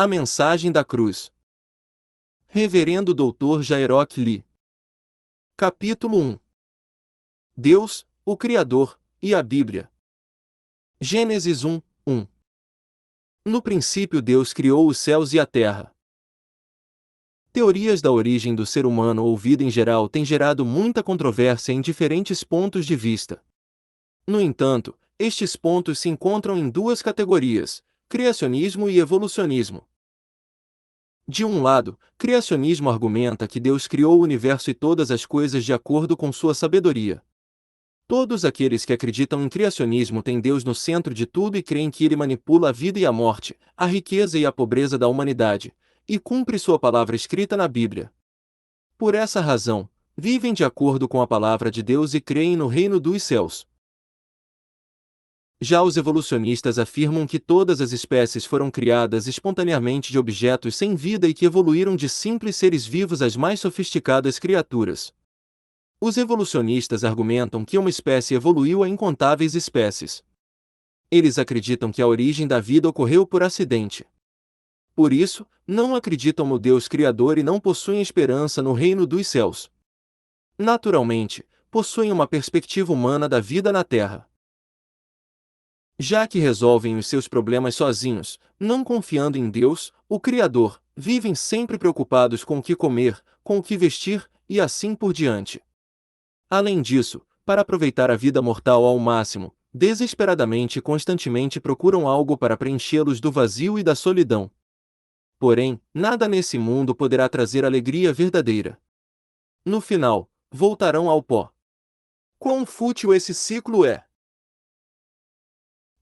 A mensagem da cruz. Reverendo Dr. Jairok Lee. Capítulo 1. Deus, o Criador, e a Bíblia. Gênesis 1, 1. No princípio Deus criou os céus e a terra. Teorias da origem do ser humano ou vida em geral têm gerado muita controvérsia em diferentes pontos de vista. No entanto, estes pontos se encontram em duas categorias: criacionismo e evolucionismo. De um lado, criacionismo argumenta que Deus criou o universo e todas as coisas de acordo com sua sabedoria. Todos aqueles que acreditam em criacionismo têm Deus no centro de tudo e creem que ele manipula a vida e a morte, a riqueza e a pobreza da humanidade, e cumpre sua palavra escrita na Bíblia. Por essa razão, vivem de acordo com a palavra de Deus e creem no reino dos céus. Já os evolucionistas afirmam que todas as espécies foram criadas espontaneamente de objetos sem vida e que evoluíram de simples seres vivos às mais sofisticadas criaturas. Os evolucionistas argumentam que uma espécie evoluiu a incontáveis espécies. Eles acreditam que a origem da vida ocorreu por acidente. Por isso, não acreditam no Deus Criador e não possuem esperança no reino dos céus. Naturalmente, possuem uma perspectiva humana da vida na Terra. Já que resolvem os seus problemas sozinhos, não confiando em Deus, o Criador, vivem sempre preocupados com o que comer, com o que vestir, e assim por diante. Além disso, para aproveitar a vida mortal ao máximo, desesperadamente e constantemente procuram algo para preenchê-los do vazio e da solidão. Porém, nada nesse mundo poderá trazer alegria verdadeira. No final, voltarão ao pó. Quão fútil esse ciclo é!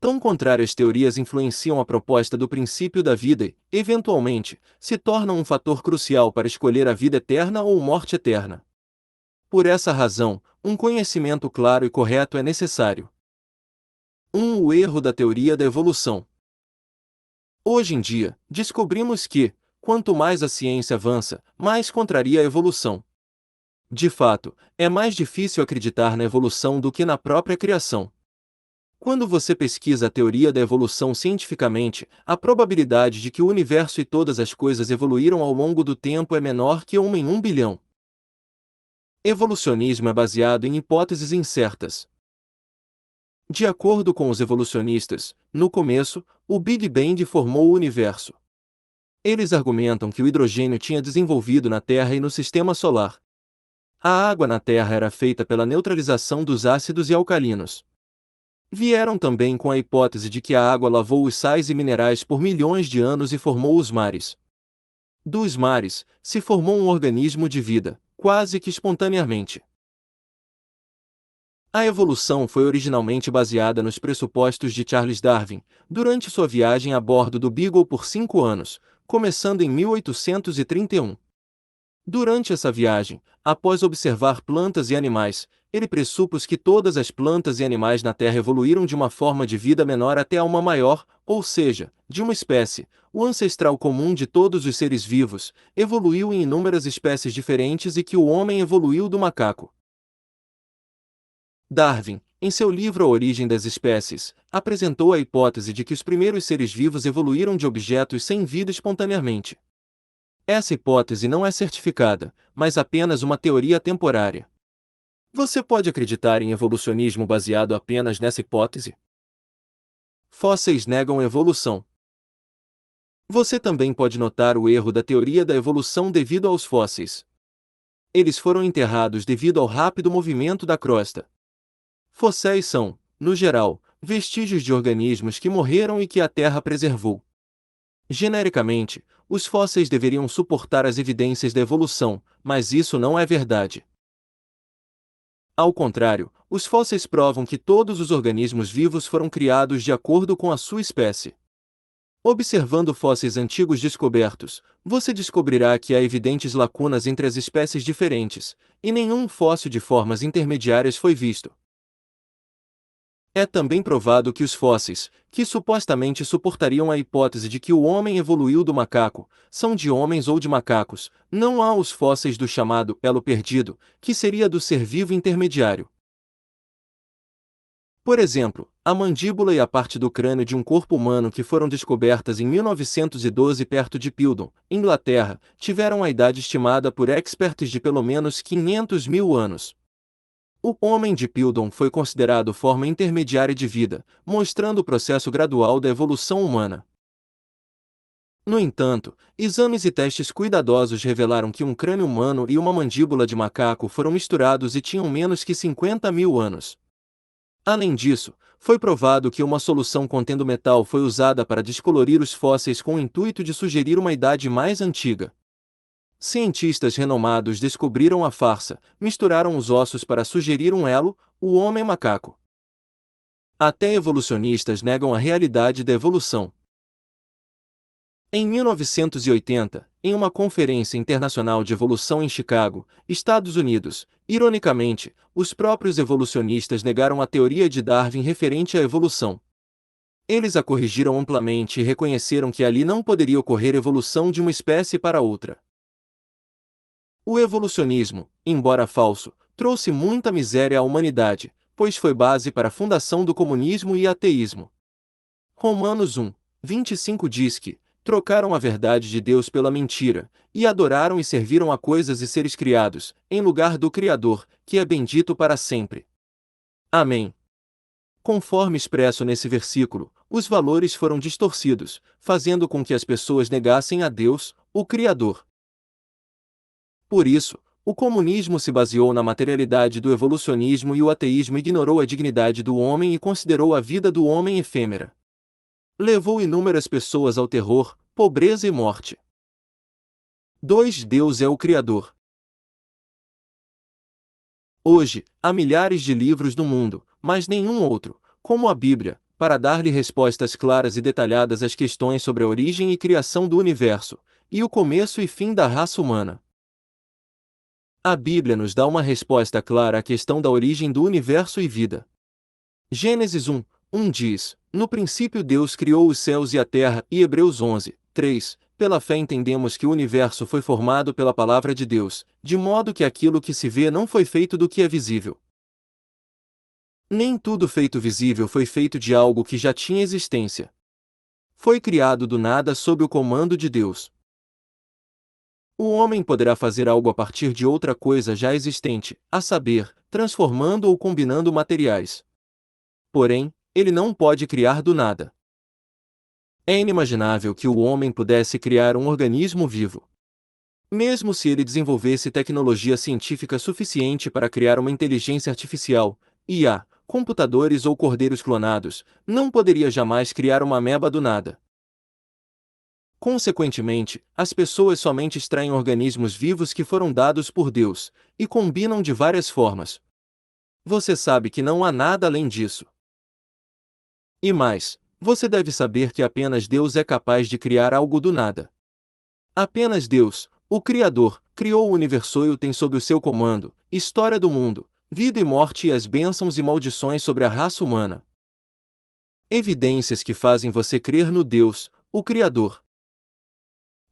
Tão contrárias teorias influenciam a proposta do princípio da vida e, eventualmente, se tornam um fator crucial para escolher a vida eterna ou morte eterna. Por essa razão, um conhecimento claro e correto é necessário. 1. O erro da teoria da evolução. Hoje em dia, descobrimos que, quanto mais a ciência avança, mais contraria a evolução. De fato, é mais difícil acreditar na evolução do que na própria criação. Quando você pesquisa a teoria da evolução cientificamente, a probabilidade de que o universo e todas as coisas evoluíram ao longo do tempo é menor que 1 em 1 bilhão. Evolucionismo é baseado em hipóteses incertas. De acordo com os evolucionistas, no começo, o Big Bang formou o universo. Eles argumentam que o hidrogênio tinha desenvolvido na Terra e no Sistema Solar. A água na Terra era feita pela neutralização dos ácidos e alcalinos. Vieram também com a hipótese de que a água lavou os sais e minerais por milhões de anos e formou os mares. Dos mares, se formou um organismo de vida, quase que espontaneamente. A evolução foi originalmente baseada nos pressupostos de Charles Darwin, durante sua viagem a bordo do Beagle por 5 anos, começando em 1831. Durante essa viagem, após observar plantas e animais, ele pressupôs que todas as plantas e animais na Terra evoluíram de uma forma de vida menor até a uma maior, ou seja, de uma espécie, o ancestral comum de todos os seres vivos, evoluiu em inúmeras espécies diferentes e que o homem evoluiu do macaco. Darwin, em seu livro A Origem das Espécies, apresentou a hipótese de que os primeiros seres vivos evoluíram de objetos sem vida espontaneamente. Essa hipótese não é certificada, mas apenas uma teoria temporária. Você pode acreditar em evolucionismo baseado apenas nessa hipótese? Fósseis negam evolução. Você também pode notar o erro da teoria da evolução devido aos fósseis. Eles foram enterrados devido ao rápido movimento da crosta. Fósseis são, no geral, vestígios de organismos que morreram e que a Terra preservou. Genericamente, os fósseis deveriam suportar as evidências da evolução, mas isso não é verdade. Ao contrário, os fósseis provam que todos os organismos vivos foram criados de acordo com a sua espécie. Observando fósseis antigos descobertos, você descobrirá que há evidentes lacunas entre as espécies diferentes, e nenhum fóssil de formas intermediárias foi visto. É também provado que os fósseis, que supostamente suportariam a hipótese de que o homem evoluiu do macaco, são de homens ou de macacos. Não há os fósseis do chamado elo perdido, que seria do ser vivo intermediário. Por exemplo, a mandíbula e a parte do crânio de um corpo humano que foram descobertas em 1912 perto de Piltdown, Inglaterra, tiveram a idade estimada por experts de pelo menos 500 mil anos. O homem de Piltdown foi considerado forma intermediária de vida, mostrando o processo gradual da evolução humana. No entanto, exames e testes cuidadosos revelaram que um crânio humano e uma mandíbula de macaco foram misturados e tinham menos que 50 mil anos. Além disso, foi provado que uma solução contendo metal foi usada para descolorir os fósseis com o intuito de sugerir uma idade mais antiga. Cientistas renomados descobriram a farsa, misturaram os ossos para sugerir um elo, o homem-macaco. Até evolucionistas negam a realidade da evolução. Em 1980, em uma conferência internacional de evolução em Chicago, Estados Unidos, ironicamente, os próprios evolucionistas negaram a teoria de Darwin referente à evolução. Eles a corrigiram amplamente e reconheceram que ali não poderia ocorrer evolução de uma espécie para outra. O evolucionismo, embora falso, trouxe muita miséria à humanidade, pois foi base para a fundação do comunismo e ateísmo. Romanos 1:25 diz que trocaram a verdade de Deus pela mentira, e adoraram e serviram a coisas e seres criados, em lugar do Criador, que é bendito para sempre. Amém. Conforme expresso nesse versículo, os valores foram distorcidos, fazendo com que as pessoas negassem a Deus, o Criador. Por isso, o comunismo se baseou na materialidade do evolucionismo e o ateísmo ignorou a dignidade do homem e considerou a vida do homem efêmera. Levou inúmeras pessoas ao terror, pobreza e morte. 2. Deus é o Criador. Hoje, há milhares de livros no mundo, mas nenhum outro, como a Bíblia, para dar-lhe respostas claras e detalhadas às questões sobre a origem e criação do universo, e o começo e fim da raça humana. A Bíblia nos dá uma resposta clara à questão da origem do universo e vida. Gênesis 1:1 diz: no princípio Deus criou os céus e a terra, e Hebreus 11:3, pela fé entendemos que o universo foi formado pela palavra de Deus, de modo que aquilo que se vê não foi feito do que é visível. Nem tudo feito visível foi feito de algo que já tinha existência. Foi criado do nada sob o comando de Deus. O homem poderá fazer algo a partir de outra coisa já existente, a saber, transformando ou combinando materiais. Porém, ele não pode criar do nada. É inimaginável que o homem pudesse criar um organismo vivo. Mesmo se ele desenvolvesse tecnologia científica suficiente para criar uma inteligência artificial, IA, computadores ou cordeiros clonados, não poderia jamais criar uma ameba do nada. Consequentemente, as pessoas somente extraem organismos vivos que foram dados por Deus, e combinam de várias formas. Você sabe que não há nada além disso. E mais, você deve saber que apenas Deus é capaz de criar algo do nada. Apenas Deus, o Criador, criou o universo e o tem sob o seu comando, história do mundo, vida e morte e as bênçãos e maldições sobre a raça humana. Evidências que fazem você crer no Deus, o Criador.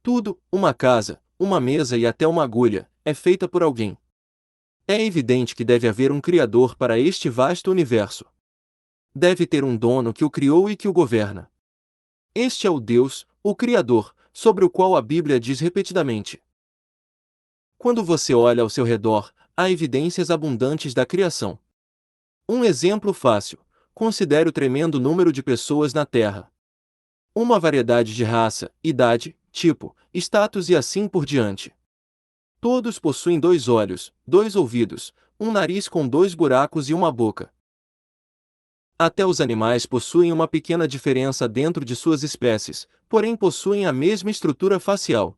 Tudo, uma casa, uma mesa e até uma agulha, é feita por alguém. É evidente que deve haver um Criador para este vasto universo. Deve ter um dono que o criou e que o governa. Este é o Deus, o Criador, sobre o qual a Bíblia diz repetidamente. Quando você olha ao seu redor, há evidências abundantes da criação. Um exemplo fácil: considere o tremendo número de pessoas na Terra. Uma variedade de raça, idade, tipo, status e assim por diante. Todos possuem 2 olhos, 2 ouvidos, um nariz com 2 buracos e uma boca. Até os animais possuem uma pequena diferença dentro de suas espécies, porém possuem a mesma estrutura facial.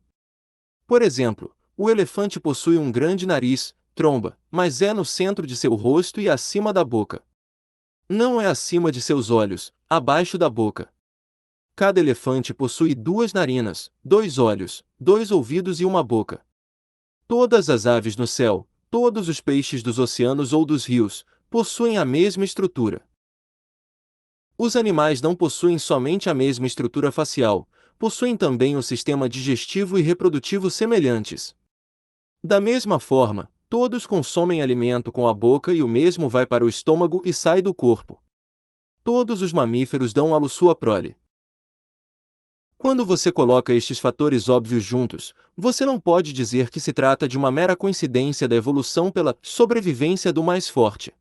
Por exemplo, o elefante possui um grande nariz, tromba, mas é no centro de seu rosto e acima da boca. Não é acima de seus olhos, abaixo da boca. Cada elefante possui 2 narinas, 2 olhos, 2 ouvidos e uma boca. Todas as aves no céu, todos os peixes dos oceanos ou dos rios, possuem a mesma estrutura. Os animais não possuem somente a mesma estrutura facial, possuem também um sistema digestivo e reprodutivo semelhantes. Da mesma forma, todos consomem alimento com a boca e o mesmo vai para o estômago e sai do corpo. todos os mamíferos dão à luz sua prole. Quando você coloca estes fatores óbvios juntos, você não pode dizer que se trata de uma mera coincidência da evolução pela sobrevivência do mais forte.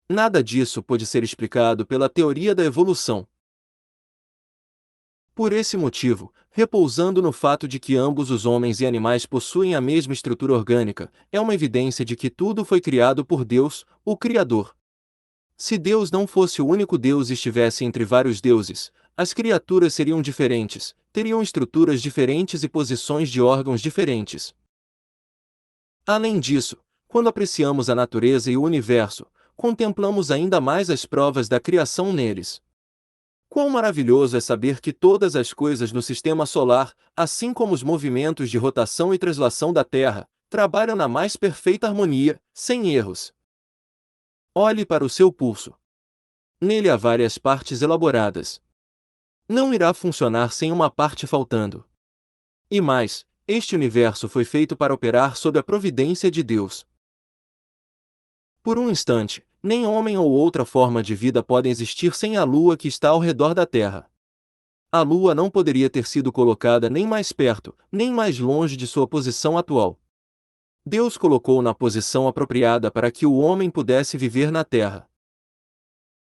Nada disso pode ser explicado pela teoria da evolução. Por esse motivo, repousando no fato de que ambos os homens e animais possuem a mesma estrutura orgânica, é uma evidência de que tudo foi criado por Deus, o Criador. Se Deus não fosse o único Deus e estivesse entre vários deuses, as criaturas seriam diferentes, teriam estruturas diferentes e posições de órgãos diferentes. Além disso, quando apreciamos a natureza e o universo, contemplamos ainda mais as provas da criação neles. Quão maravilhoso é saber que todas as coisas no sistema solar, assim como os movimentos de rotação e translação da Terra, trabalham na mais perfeita harmonia, sem erros. Olhe para o seu pulso. Nele há várias partes elaboradas. Não irá funcionar sem uma parte faltando. E mais, este universo foi feito para operar sob a providência de Deus. Por um instante, nem homem ou outra forma de vida podem existir sem a Lua que está ao redor da Terra. A Lua não poderia ter sido colocada nem mais perto, nem mais longe de sua posição atual. Deus colocou-o na posição apropriada para que o homem pudesse viver na Terra.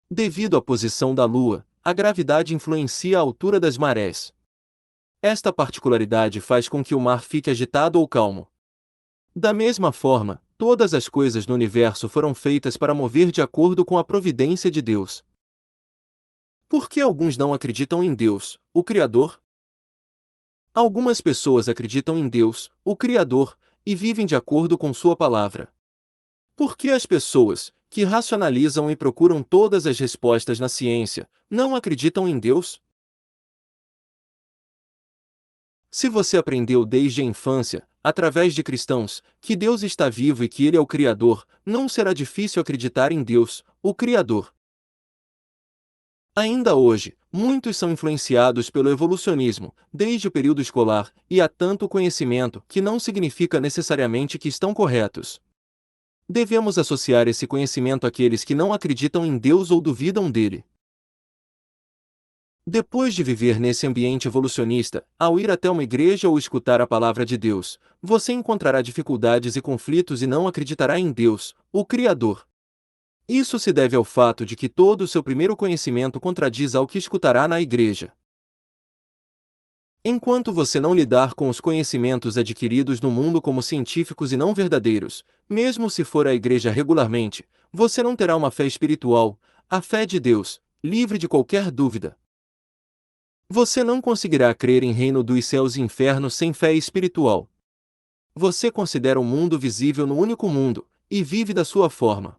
Devido à posição da Lua, a gravidade influencia a altura das marés. Esta particularidade faz com que o mar fique agitado ou calmo. Da mesma forma, todas as coisas no universo foram feitas para mover de acordo com a providência de Deus. Por que alguns não acreditam em Deus, o Criador? Algumas pessoas acreditam em Deus, o Criador, e vivem de acordo com sua palavra. Por que as pessoas, que racionalizam e procuram todas as respostas na ciência, não acreditam em Deus? Se você aprendeu desde a infância, através de cristãos, que Deus está vivo e que Ele é o Criador, não será difícil acreditar em Deus, o Criador. Ainda hoje, muitos são influenciados pelo evolucionismo, desde o período escolar, e há tanto conhecimento que não significa necessariamente que estão corretos. Devemos associar esse conhecimento àqueles que não acreditam em Deus ou duvidam dele. Depois de viver nesse ambiente evolucionista, ao ir até uma igreja ou escutar a palavra de Deus, você encontrará dificuldades e conflitos e não acreditará em Deus, o Criador. Isso se deve ao fato de que todo o seu primeiro conhecimento contradiz ao que escutará na igreja. Enquanto você não lidar com os conhecimentos adquiridos no mundo como científicos e não verdadeiros, mesmo se for à igreja regularmente, você não terá uma fé espiritual, a fé de Deus, livre de qualquer dúvida. Você não conseguirá crer em reino dos céus e inferno sem fé espiritual. Você considera o mundo visível no único mundo, e vive da sua forma.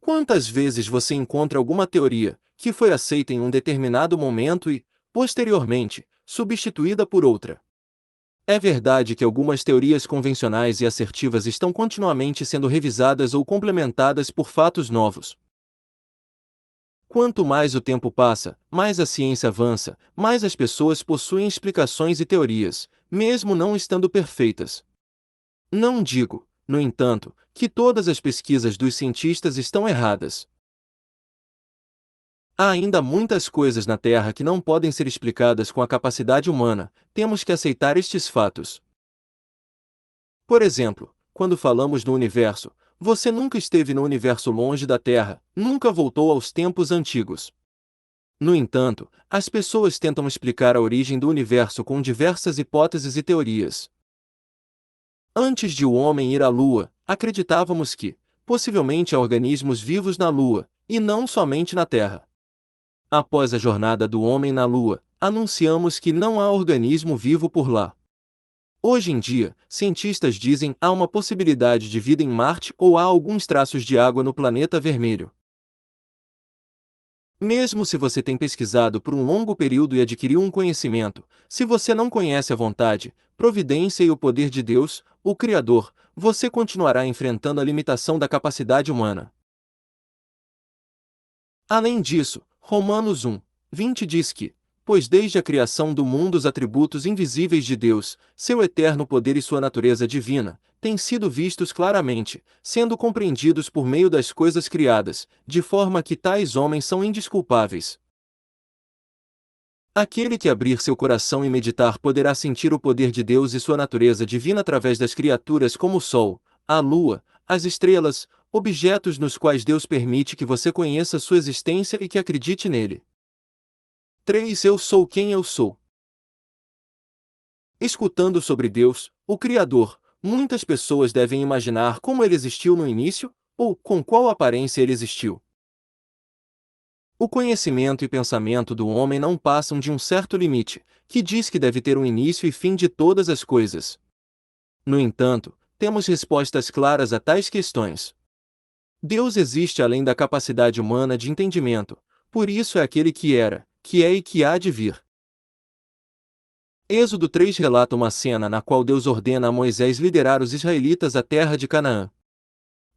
Quantas vezes você encontra alguma teoria, que foi aceita em um determinado momento e, posteriormente, substituída por outra? É verdade que algumas teorias convencionais e assertivas estão continuamente sendo revisadas ou complementadas por fatos novos. Quanto mais o tempo passa, mais a ciência avança, mais as pessoas possuem explicações e teorias, mesmo não estando perfeitas. Não digo, no entanto, que todas as pesquisas dos cientistas estão erradas. Há ainda muitas coisas na Terra que não podem ser explicadas com a capacidade humana, temos que aceitar estes fatos. Por exemplo, quando falamos no universo, você nunca esteve no universo longe da Terra, nunca voltou aos tempos antigos. No entanto, as pessoas tentam explicar a origem do universo com diversas hipóteses e teorias. Antes de o homem ir à Lua, acreditávamos que, possivelmente há organismos vivos na Lua, e não somente na Terra. Após a jornada do homem na Lua, anunciamos que não há organismo vivo por lá. Hoje em dia, cientistas dizem que há uma possibilidade de vida em Marte ou há alguns traços de água no planeta vermelho. Mesmo se você tem pesquisado por um longo período e adquiriu um conhecimento, se você não conhece a vontade, providência e o poder de Deus, o Criador, você continuará enfrentando a limitação da capacidade humana. Além disso, Romanos 1:20 diz que, pois desde a criação do mundo os atributos invisíveis de Deus, seu eterno poder e sua natureza divina, têm sido vistos claramente, sendo compreendidos por meio das coisas criadas, de forma que tais homens são indesculpáveis. Aquele que abrir seu coração e meditar poderá sentir o poder de Deus e sua natureza divina através das criaturas como o Sol, a Lua, as estrelas, objetos nos quais Deus permite que você conheça sua existência e que acredite nele. 3. Eu sou quem eu sou. Escutando sobre Deus, o Criador, muitas pessoas devem imaginar como ele existiu no início, ou com qual aparência ele existiu. O conhecimento e pensamento do homem não passam de um certo limite, que diz que deve ter um início e fim de todas as coisas. No entanto, temos respostas claras a tais questões. Deus existe além da capacidade humana de entendimento, por isso é aquele que era, que é e que há de vir. Êxodo 3 relata uma cena na qual Deus ordena a Moisés liderar os israelitas à terra de Canaã.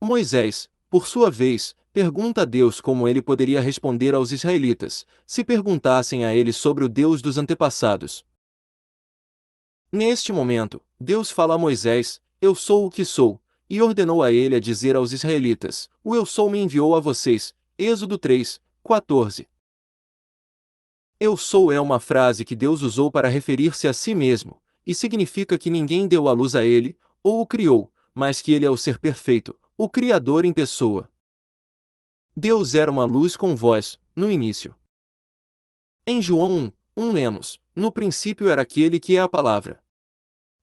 Moisés, por sua vez, pergunta a Deus como ele poderia responder aos israelitas, se perguntassem a ele sobre o Deus dos antepassados. Neste momento, Deus fala a Moisés: Eu sou o que sou, e ordenou a ele a dizer aos israelitas: O Eu sou me enviou a vocês. Êxodo 3, 14. Eu sou é uma frase que Deus usou para referir-se a si mesmo, e significa que ninguém deu a luz a ele, ou o criou, mas que ele é o ser perfeito, o Criador em pessoa. Deus era uma luz com voz, no início. Em João 1, lemos: No princípio era aquele que é a palavra.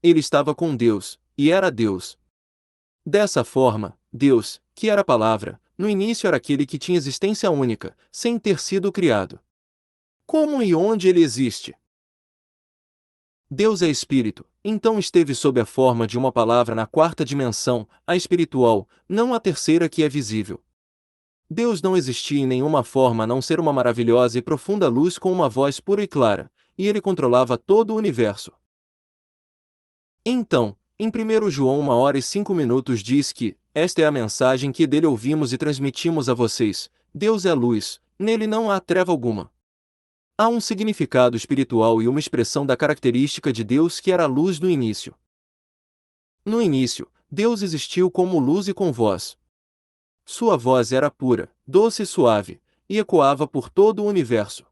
Ele estava com Deus, e era Deus. Dessa forma, Deus, que era a palavra, no início era aquele que tinha existência única, sem ter sido criado. Como e onde ele existe? Deus é espírito, então esteve sob a forma de uma palavra na quarta dimensão, a espiritual, não a terceira que é visível. Deus não existia em nenhuma forma a não ser uma maravilhosa e profunda luz com uma voz pura e clara, e ele controlava todo o universo. Então, em 1 João 1h05 diz que, esta é a mensagem que dele ouvimos e transmitimos a vocês: Deus é luz, nele não há treva alguma. Há um significado espiritual e uma expressão da característica de Deus que era a luz no início. No início, Deus existiu como luz e com voz. Sua voz era pura, doce e suave, e ecoava por todo o universo.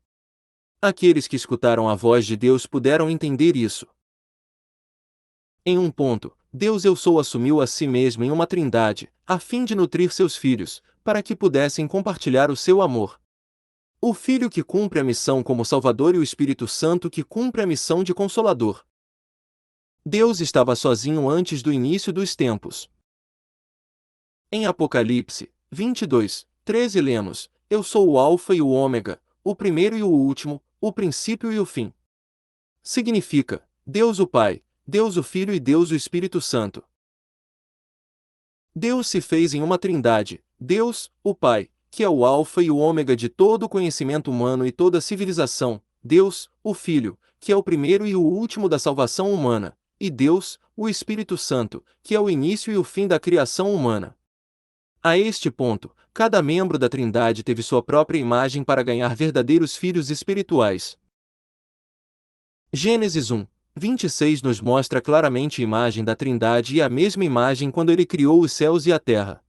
Aqueles que escutaram a voz de Deus puderam entender isso. Em um ponto, Deus Eu Sou assumiu a si mesmo em uma trindade, a fim de nutrir seus filhos, para que pudessem compartilhar o seu amor. O Filho que cumpre a missão como Salvador e o Espírito Santo que cumpre a missão de Consolador. Deus estava sozinho antes do início dos tempos. Em Apocalipse 22, 13 lemos: Eu sou o Alfa e o Ômega, o primeiro e o último, o princípio e o fim. Significa, Deus o Pai, Deus o Filho e Deus o Espírito Santo. Deus se fez em uma trindade, Deus, o Pai, que é o alfa e o ômega de todo o conhecimento humano e toda a civilização, Deus, o Filho, que é o primeiro e o último da salvação humana, e Deus, o Espírito Santo, que é o início e o fim da criação humana. A este ponto, cada membro da Trindade teve sua própria imagem para ganhar verdadeiros filhos espirituais. Gênesis 1, 26 nos mostra claramente a imagem da Trindade e a mesma imagem quando ele criou os céus e a terra.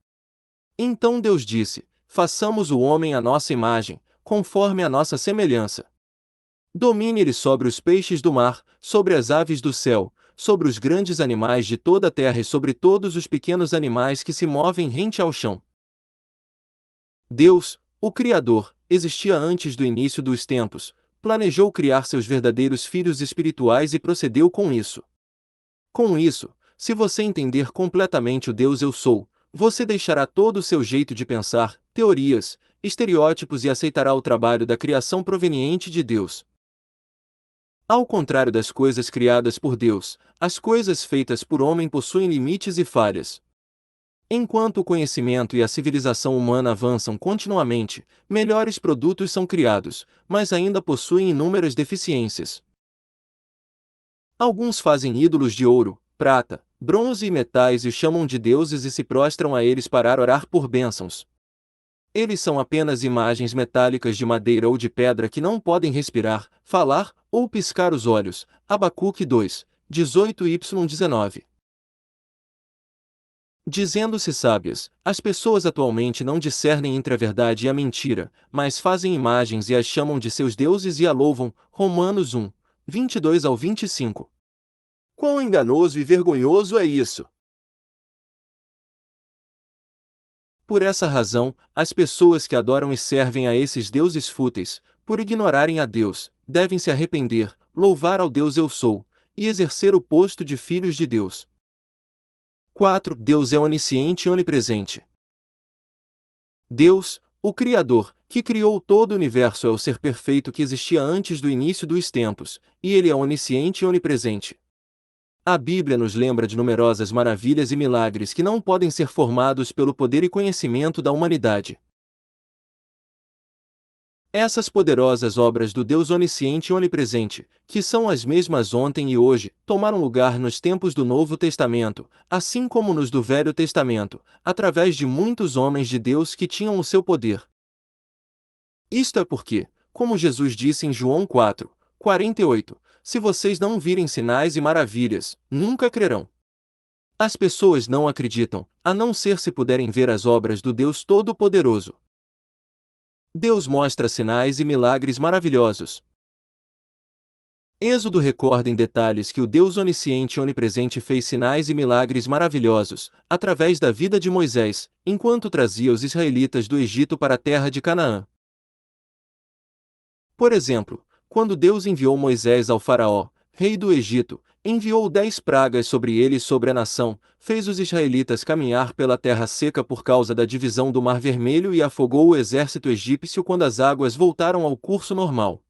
Então Deus disse: Façamos o homem à nossa imagem, conforme a nossa semelhança. Domine ele sobre os peixes do mar, sobre as aves do céu, sobre os grandes animais de toda a terra e sobre todos os pequenos animais que se movem rente ao chão. Deus, o Criador, existia antes do início dos tempos, planejou criar seus verdadeiros filhos espirituais e procedeu com isso. Com isso, se você entender completamente o Deus Eu Sou, você deixará todo o seu jeito de pensar, teorias, estereótipos e aceitará o trabalho da criação proveniente de Deus. Ao contrário das coisas criadas por Deus, as coisas feitas por homem possuem limites e falhas. Enquanto o conhecimento e a civilização humana avançam continuamente, melhores produtos são criados, mas ainda possuem inúmeras deficiências. Alguns fazem ídolos de ouro, prata, bronze e metais e chamam de deuses e se prostram a eles para orar por bênçãos. Eles são apenas imagens metálicas de madeira ou de pedra que não podem respirar, falar ou piscar os olhos. Abacuque 2, 18y19. Dizendo-se sábias, as pessoas atualmente não discernem entre a verdade e a mentira, mas fazem imagens e as chamam de seus deuses e a louvam. Romanos 1, 22 ao 25. Quão enganoso e vergonhoso é isso! Por essa razão, as pessoas que adoram e servem a esses deuses fúteis, por ignorarem a Deus, devem se arrepender, louvar ao Deus Eu Sou, e exercer o posto de filhos de Deus. 4. Deus é onisciente e onipresente. Deus, o Criador, que criou todo o universo, é o ser perfeito que existia antes do início dos tempos, e ele é onisciente e onipresente. A Bíblia nos lembra de numerosas maravilhas e milagres que não podem ser formados pelo poder e conhecimento da humanidade. Essas poderosas obras do Deus onisciente e onipresente, que são as mesmas ontem e hoje, tomaram lugar nos tempos do Novo Testamento, assim como nos do Velho Testamento, através de muitos homens de Deus que tinham o seu poder. Isto é porque, como Jesus disse em João 4, 48, se vocês não virem sinais e maravilhas, nunca crerão. As pessoas não acreditam, a não ser se puderem ver as obras do Deus Todo-Poderoso. Deus mostra sinais e milagres maravilhosos. Êxodo recorda em detalhes que o Deus onisciente e onipresente fez sinais e milagres maravilhosos, através da vida de Moisés, enquanto trazia os israelitas do Egito para a terra de Canaã. Por exemplo, quando Deus enviou Moisés ao faraó, rei do Egito, enviou 10 pragas sobre ele e sobre a nação, fez os israelitas caminhar pela terra seca por causa da divisão do Mar Vermelho e afogou o exército egípcio quando as águas voltaram ao curso normal.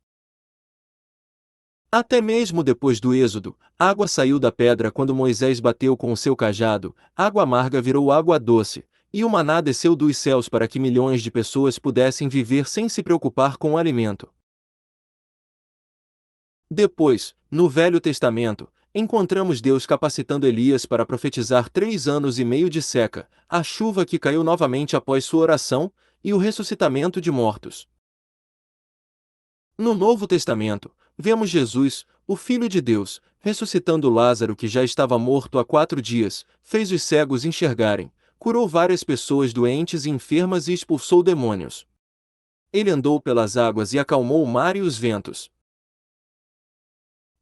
Até mesmo depois do êxodo, água saiu da pedra quando Moisés bateu com o seu cajado, água amarga virou água doce, e o maná desceu dos céus para que milhões de pessoas pudessem viver sem se preocupar com o alimento. Depois, no Velho Testamento, encontramos Deus capacitando Elias para profetizar 3 anos e meio de seca, a chuva que caiu novamente após sua oração, e o ressuscitamento de mortos. No Novo Testamento, vemos Jesus, o Filho de Deus, ressuscitando Lázaro que já estava morto há 4 dias, fez os cegos enxergarem, curou várias pessoas doentes e enfermas e expulsou demônios. Ele andou pelas águas e acalmou o mar e os ventos.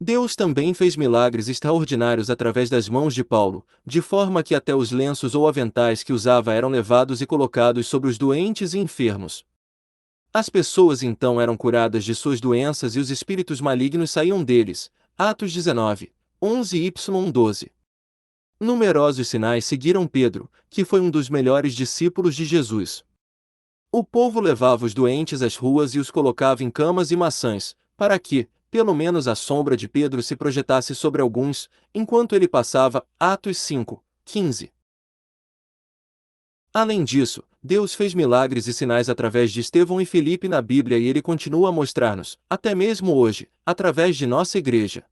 Deus também fez milagres extraordinários através das mãos de Paulo, de forma que até os lenços ou aventais que usava eram levados e colocados sobre os doentes e enfermos. As pessoas então eram curadas de suas doenças e os espíritos malignos saíam deles. Atos 19, 11-12. Numerosos sinais seguiram Pedro, que foi um dos melhores discípulos de Jesus. O povo levava os doentes às ruas e os colocava em camas e maçãs, para que, pelo menos a sombra de Pedro se projetasse sobre alguns, enquanto ele passava. Atos 5, 15. Além disso, Deus fez milagres e sinais através de Estevão e Filipe na Bíblia e ele continua a mostrar-nos, até mesmo hoje, através de nossa igreja.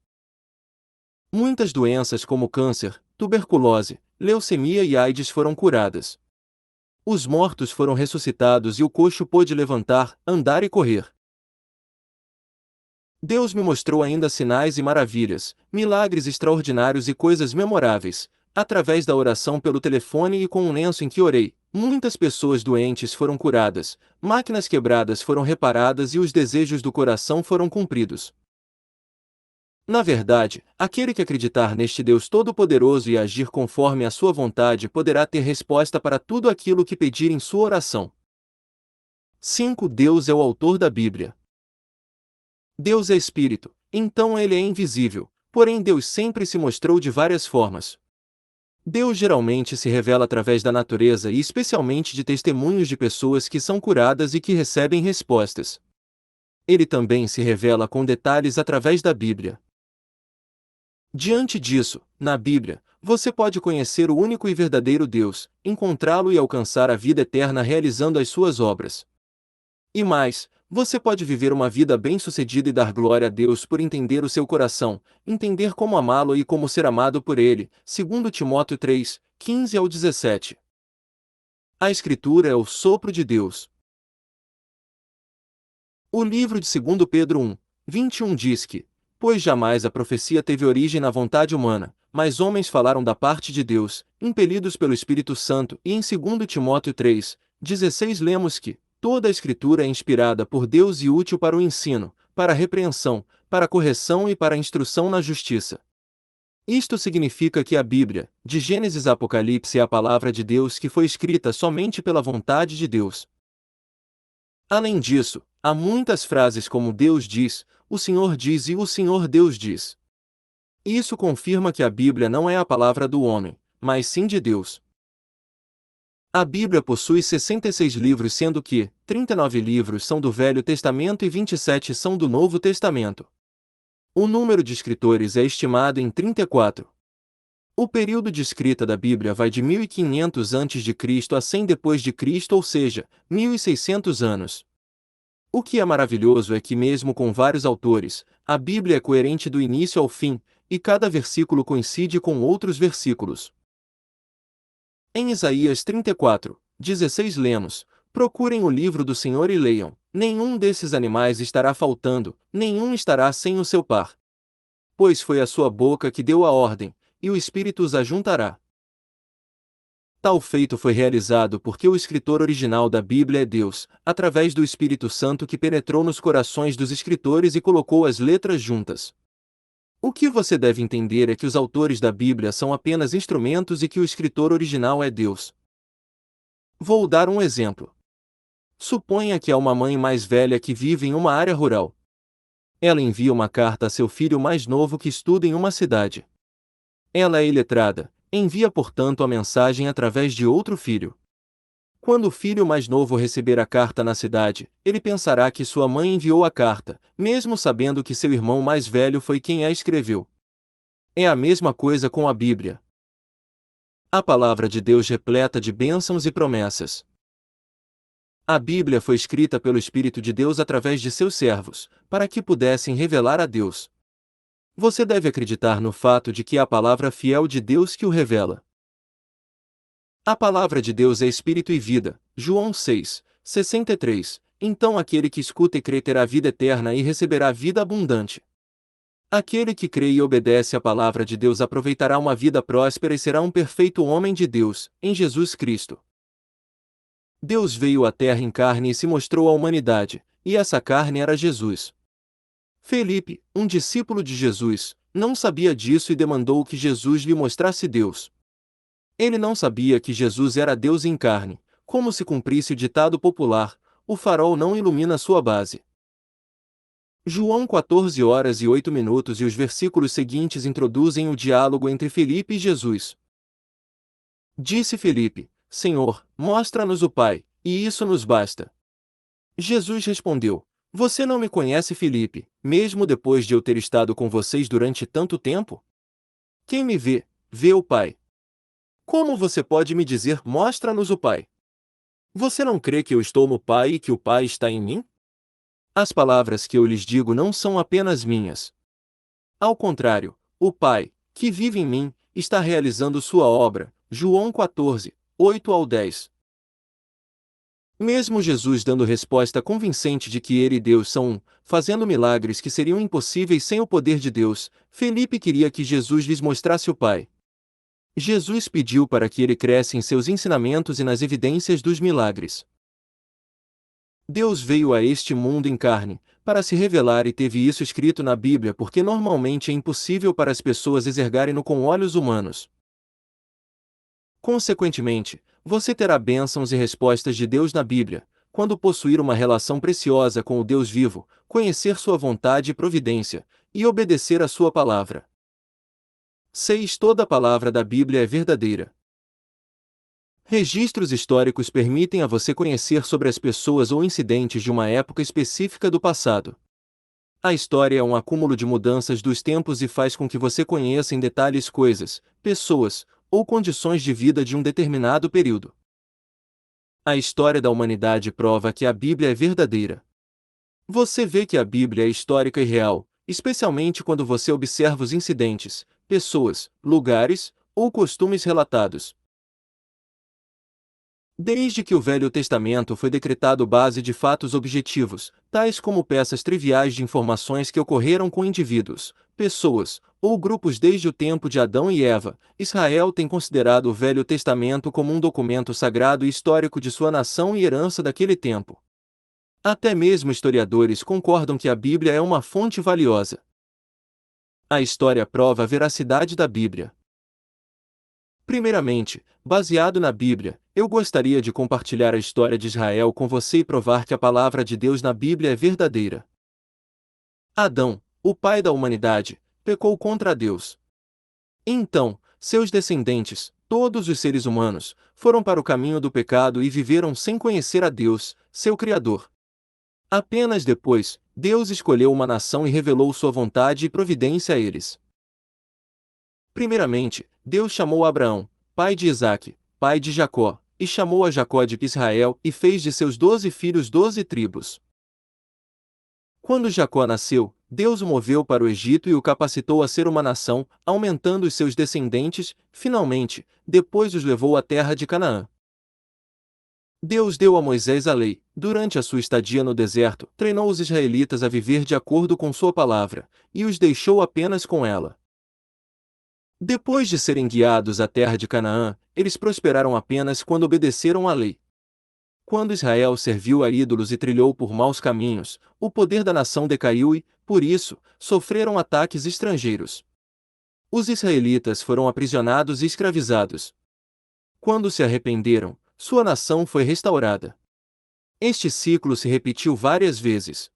Muitas doenças como câncer, tuberculose, leucemia e AIDS foram curadas. Os mortos foram ressuscitados e o coxo pôde levantar, andar e correr. Deus me mostrou ainda sinais e maravilhas, milagres extraordinários e coisas memoráveis. Através da oração pelo telefone e com um lenço em que orei, muitas pessoas doentes foram curadas, máquinas quebradas foram reparadas e os desejos do coração foram cumpridos. Na verdade, aquele que acreditar neste Deus Todo-Poderoso e agir conforme a sua vontade poderá ter resposta para tudo aquilo que pedir em sua oração. 5. Deus é o autor da Bíblia. Deus é espírito, então ele é invisível, porém Deus sempre se mostrou de várias formas. Deus geralmente se revela através da natureza e especialmente de testemunhos de pessoas que são curadas e que recebem respostas. Ele também se revela com detalhes através da Bíblia. Diante disso, na Bíblia, você pode conhecer o único e verdadeiro Deus, encontrá-lo e alcançar a vida eterna realizando as suas obras. E mais, você pode viver uma vida bem-sucedida e dar glória a Deus por entender o seu coração, entender como amá-lo e como ser amado por ele, segundo Timóteo 3, 15-17. A Escritura é o sopro de Deus. O livro de 2 Pedro 1, 21 diz que, pois jamais a profecia teve origem na vontade humana, mas homens falaram da parte de Deus, impelidos pelo Espírito Santo, e em 2 Timóteo 3:16 lemos que toda a Escritura é inspirada por Deus e útil para o ensino, para a repreensão, para a correção e para a instrução na justiça. Isto significa que a Bíblia, de Gênesis a Apocalipse, é a palavra de Deus que foi escrita somente pela vontade de Deus. Além disso, há muitas frases como Deus diz, o Senhor diz e o Senhor Deus diz. Isso confirma que a Bíblia não é a palavra do homem, mas sim de Deus. A Bíblia possui 66 livros, sendo que 39 livros são do Velho Testamento e 27 são do Novo Testamento. O número de escritores é estimado em 34. O período de escrita da Bíblia vai de 1500 a 100 depois de Cristo, ou seja, 1600 anos. O que é maravilhoso é que mesmo com vários autores, a Bíblia é coerente do início ao fim, e cada versículo coincide com outros versículos. Em Isaías 34:16 lemos: procurem o livro do Senhor e leiam, nenhum desses animais estará faltando, nenhum estará sem o seu par. Pois foi a sua boca que deu a ordem, e o Espírito os ajuntará. Tal feito foi realizado porque o escritor original da Bíblia é Deus, através do Espírito Santo que penetrou nos corações dos escritores e colocou as letras juntas. O que você deve entender é que os autores da Bíblia são apenas instrumentos e que o escritor original é Deus. Vou dar um exemplo. Suponha que há uma mãe mais velha que vive em uma área rural. Ela envia uma carta a seu filho mais novo que estuda em uma cidade. Ela é iletrada, envia portanto a mensagem através de outro filho. Quando o filho mais novo receber a carta na cidade, ele pensará que sua mãe enviou a carta, mesmo sabendo que seu irmão mais velho foi quem a escreveu. É a mesma coisa com a Bíblia. A palavra de Deus repleta de bênçãos e promessas. A Bíblia foi escrita pelo Espírito de Deus através de seus servos, para que pudessem revelar a Deus. Você deve acreditar no fato de que é a palavra fiel de Deus que o revela. A palavra de Deus é espírito e vida, João 6:63. Então aquele que escuta e crê terá vida eterna e receberá vida abundante. Aquele que crê e obedece à palavra de Deus aproveitará uma vida próspera e será um perfeito homem de Deus, em Jesus Cristo. Deus veio à terra em carne e se mostrou à humanidade, e essa carne era Jesus. Felipe, um discípulo de Jesus, não sabia disso e demandou que Jesus lhe mostrasse Deus. Ele não sabia que Jesus era Deus em carne, como se cumprisse o ditado popular: o farol não ilumina sua base. João 14h08 e os versículos seguintes introduzem o diálogo entre Felipe e Jesus. Disse Felipe: Senhor, mostra-nos o Pai, e isso nos basta. Jesus respondeu: Você não me conhece, Felipe, mesmo depois de eu ter estado com vocês durante tanto tempo? Quem me vê, vê o Pai. Como você pode me dizer: mostra-nos o Pai? Você não crê que eu estou no Pai e que o Pai está em mim? As palavras que eu lhes digo não são apenas minhas. Ao contrário, o Pai, que vive em mim, está realizando sua obra. João 14:8-10. Mesmo Jesus dando resposta convincente de que ele e Deus são um, fazendo milagres que seriam impossíveis sem o poder de Deus, Felipe queria que Jesus lhes mostrasse o Pai. Jesus pediu para que ele cresça em seus ensinamentos e nas evidências dos milagres. Deus veio a este mundo em carne, para se revelar e teve isso escrito na Bíblia porque normalmente é impossível para as pessoas exergarem-no com olhos humanos. Consequentemente, você terá bênçãos e respostas de Deus na Bíblia, quando possuir uma relação preciosa com o Deus vivo, conhecer sua vontade e providência, e obedecer a sua palavra. 6. Toda a palavra da Bíblia é verdadeira. Registros históricos permitem a você conhecer sobre as pessoas ou incidentes de uma época específica do passado. A história é um acúmulo de mudanças dos tempos e faz com que você conheça em detalhes coisas, pessoas, ou condições de vida de um determinado período. A história da humanidade prova que a Bíblia é verdadeira. Você vê que a Bíblia é histórica e real, especialmente quando você observa os incidentes, pessoas, lugares ou costumes relatados. Desde que o Velho Testamento foi decretado base de fatos objetivos, tais como peças triviais de informações que ocorreram com indivíduos, pessoas ou grupos desde o tempo de Adão e Eva, Israel tem considerado o Velho Testamento como um documento sagrado e histórico de sua nação e herança daquele tempo. Até mesmo historiadores concordam que a Bíblia é uma fonte valiosa. A história prova a veracidade da Bíblia. Primeiramente, baseado na Bíblia, eu gostaria de compartilhar a história de Israel com você e provar que a palavra de Deus na Bíblia é verdadeira. Adão, o pai da humanidade, pecou contra Deus. Então, seus descendentes, todos os seres humanos, foram para o caminho do pecado e viveram sem conhecer a Deus, seu Criador. Apenas depois, Deus escolheu uma nação e revelou sua vontade e providência a eles. Primeiramente, Deus chamou Abraão, pai de Isaque, pai de Jacó, e chamou a Jacó de Israel e fez de seus 12 filhos 12 tribos. Quando Jacó nasceu, Deus o moveu para o Egito e o capacitou a ser uma nação, aumentando os seus descendentes. Finalmente, depois os levou à terra de Canaã. Deus deu a Moisés a lei. Durante a sua estadia no deserto, treinou os israelitas a viver de acordo com sua palavra, e os deixou apenas com ela. Depois de serem guiados à terra de Canaã, eles prosperaram apenas quando obedeceram à lei. Quando Israel serviu a ídolos e trilhou por maus caminhos, o poder da nação decaiu e, por isso, sofreram ataques estrangeiros. Os israelitas foram aprisionados e escravizados. Quando se arrependeram, sua nação foi restaurada. Este ciclo se repetiu várias vezes.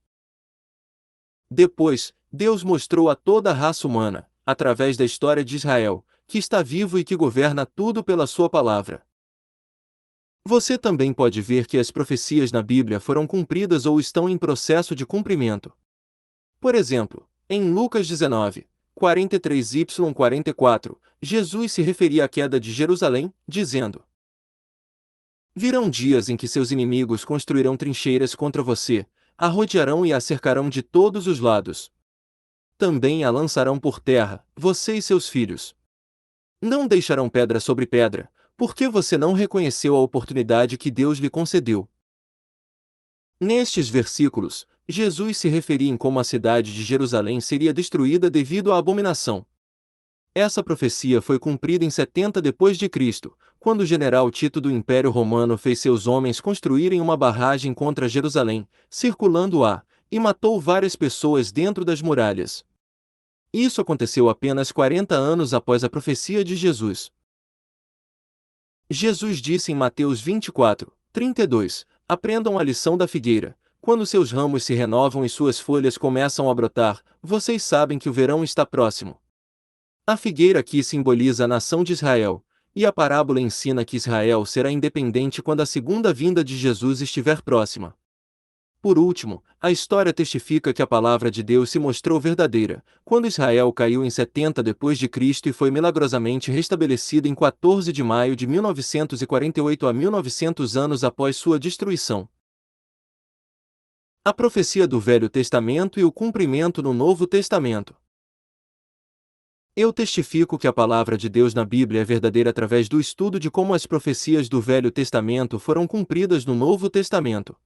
Depois, Deus mostrou a toda a raça humana, através da história de Israel, que está vivo e que governa tudo pela sua palavra. Você também pode ver que as profecias na Bíblia foram cumpridas ou estão em processo de cumprimento. Por exemplo, em Lucas 19, 43y-44, Jesus se referia à queda de Jerusalém, dizendo: Virão dias em que seus inimigos construirão trincheiras contra você, a rodearão e a cercarão de todos os lados. Também a lançarão por terra, você e seus filhos. Não deixarão pedra sobre pedra, porque você não reconheceu a oportunidade que Deus lhe concedeu. Nestes versículos, Jesus se referia em como a cidade de Jerusalém seria destruída devido à abominação. Essa profecia foi cumprida em 70 d.C., quando o general Tito do Império Romano fez seus homens construírem uma barragem contra Jerusalém, circulando-a, e matou várias pessoas dentro das muralhas. Isso aconteceu apenas 40 anos após a profecia de Jesus. Jesus disse em Mateus 24, 32, aprendam a lição da figueira. Quando seus ramos se renovam e suas folhas começam a brotar, vocês sabem que o verão está próximo. A figueira aqui simboliza a nação de Israel, e a parábola ensina que Israel será independente quando a segunda vinda de Jesus estiver próxima. Por último, a história testifica que a palavra de Deus se mostrou verdadeira, quando Israel caiu em 70 d.C. e foi milagrosamente restabelecida em 14 de maio de 1948 a 1900 anos após sua destruição. A profecia do Velho Testamento e o cumprimento no Novo Testamento. Eu testifico que a palavra de Deus na Bíblia é verdadeira através do estudo de como as profecias do Velho Testamento foram cumpridas no Novo Testamento.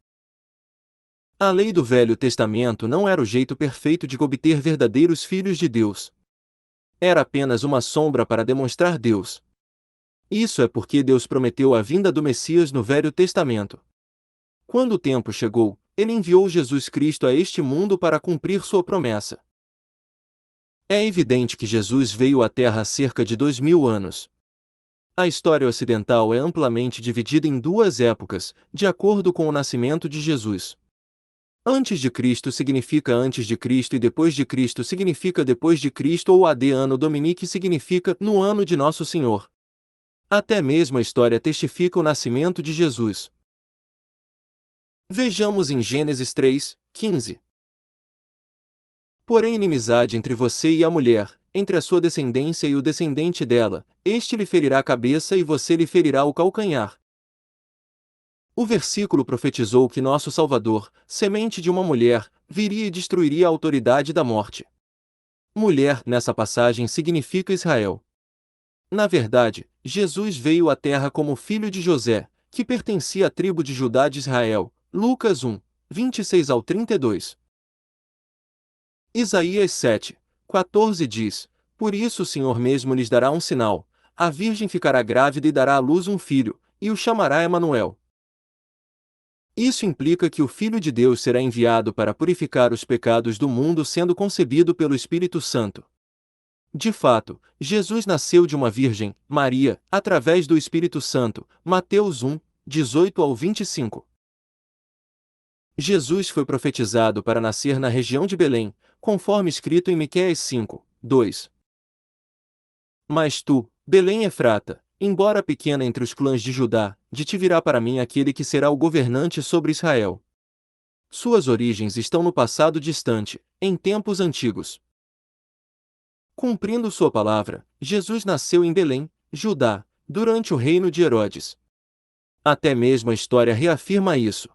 A lei do Velho Testamento não era o jeito perfeito de obter verdadeiros filhos de Deus. Era apenas uma sombra para demonstrar Deus. Isso é porque Deus prometeu a vinda do Messias no Velho Testamento. Quando o tempo chegou, Ele enviou Jesus Cristo a este mundo para cumprir sua promessa. É evidente que Jesus veio à Terra há cerca de 2000 anos. A história ocidental é amplamente dividida em duas épocas, de acordo com o nascimento de Jesus. Antes de Cristo significa antes de Cristo e depois de Cristo significa depois de Cristo ou AD Anno Domini significa no ano de Nosso Senhor. Até mesmo a história testifica o nascimento de Jesus. Vejamos em Gênesis 3, 15. Porém inimizade entre você e a mulher, entre a sua descendência e o descendente dela, este lhe ferirá a cabeça e você lhe ferirá o calcanhar. O versículo profetizou que nosso Salvador, semente de uma mulher, viria e destruiria a autoridade da morte. Mulher, nessa passagem, significa Israel. Na verdade, Jesus veio à terra como filho de José, que pertencia à tribo de Judá de Israel. Lucas 1, 26-32. Isaías 7, 14 diz: Por isso o Senhor mesmo lhes dará um sinal: a virgem ficará grávida e dará à luz um filho, e o chamará Emanuel. Isso implica que o Filho de Deus será enviado para purificar os pecados do mundo, sendo concebido pelo Espírito Santo. De fato, Jesus nasceu de uma virgem, Maria, através do Espírito Santo. Mateus 1, 18 ao 25. Jesus foi profetizado para nascer na região de Belém, conforme escrito em Miqueias 5, 2. Mas tu, Belém Efrata, embora pequena entre os clãs de Judá, de ti virá para mim aquele que será o governante sobre Israel. Suas origens estão no passado distante, em tempos antigos. Cumprindo sua palavra, Jesus nasceu em Belém, Judá, durante o reino de Herodes. Até mesmo a história reafirma isso.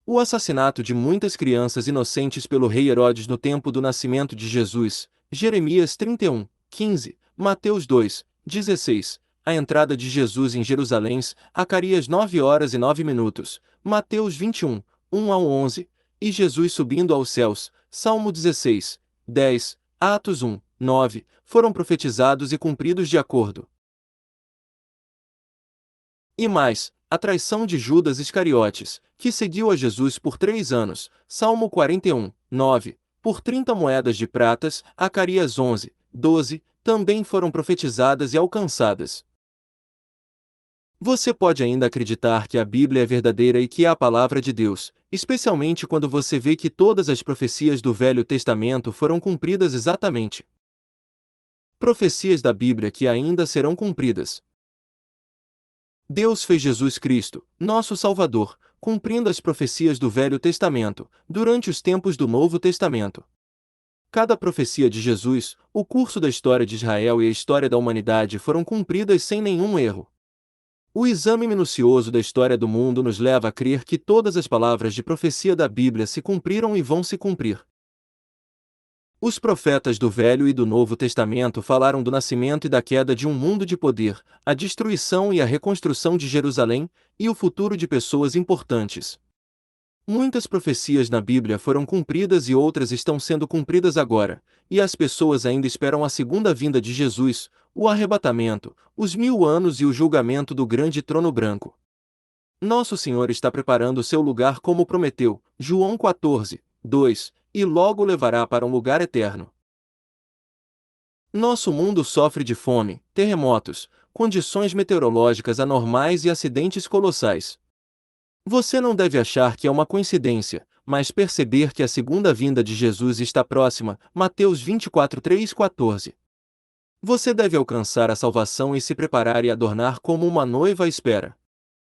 O assassinato de muitas crianças inocentes pelo rei Herodes no tempo do nascimento de Jesus, Jeremias 31, 15, Mateus 2, 16, a entrada de Jesus em Jerusalém, Zacarias 9 horas e 9 minutos, Mateus 21, 1 ao 11, e Jesus subindo aos céus, Salmo 16, 10, Atos 1, 9, foram profetizados e cumpridos de acordo. E mais, a traição de Judas Iscariotes, que seguiu a Jesus por 3 anos, Salmo 41, 9, por 30 moedas de pratas, Zacarias 11, 12, também foram profetizadas e alcançadas. Você pode ainda acreditar que a Bíblia é verdadeira e que é a palavra de Deus, especialmente quando você vê que todas as profecias do Velho Testamento foram cumpridas exatamente. Profecias da Bíblia que ainda serão cumpridas. Deus fez Jesus Cristo, nosso Salvador, cumprindo as profecias do Velho Testamento, durante os tempos do Novo Testamento. Cada profecia de Jesus, o curso da história de Israel e a história da humanidade foram cumpridas sem nenhum erro. O exame minucioso da história do mundo nos leva a crer que todas as palavras de profecia da Bíblia se cumpriram e vão se cumprir. Os profetas do Velho e do Novo Testamento falaram do nascimento e da queda de um mundo de poder, a destruição e a reconstrução de Jerusalém, e o futuro de pessoas importantes. Muitas profecias na Bíblia foram cumpridas e outras estão sendo cumpridas agora, e as pessoas ainda esperam a segunda vinda de Jesus, o arrebatamento, os 1000 anos e o julgamento do grande trono branco. Nosso Senhor está preparando seu lugar como prometeu, João 14, 2, e logo o levará para um lugar eterno. Nosso mundo sofre de fome, terremotos, condições meteorológicas anormais e acidentes colossais. Você não deve achar que é uma coincidência, mas perceber que a segunda vinda de Jesus está próxima, Mateus 24, 3, 14. Você deve alcançar a salvação e se preparar e adornar como uma noiva à espera.